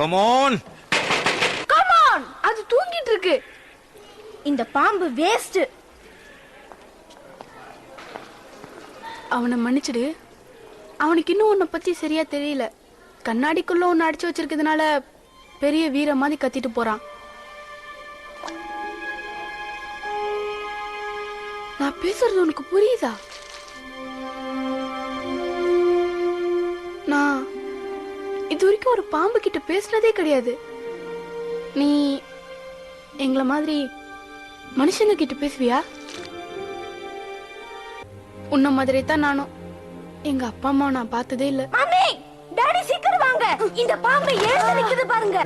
Come on. அது தூங்கிட்டு இருக்கு. இந்த பாம்பு வேஸ்ட். அவனை மன்னிச்சிடு. அவனுக்கு இன்னும் உன்னை பத்தி சரியா தெரியல. கண்ணாடிக்குள்ள ஒன்னு அடிச்சு வச்சிருக்கிறதுனால பெரிய வீர மாதிரி கத்திட்டு போறான். நான் பேசுறது உனக்கு புரியுதா? நான் இது வரைக்கும் ஒரு பாம்பு கிட்ட பேசுனதே கிடையாது. நீ எங்களை மாதிரி மனுஷங்க கிட்ட பேசுவியா? உன்ன மாதிரி தான் நானும். எங்க அப்பா அம்மா நான் பார்த்ததே இல்ல. மாமி, டாடி சீக்கிரம் வாங்க. இந்த பாம்பு எழுந்து நிக்குது பாருங்க.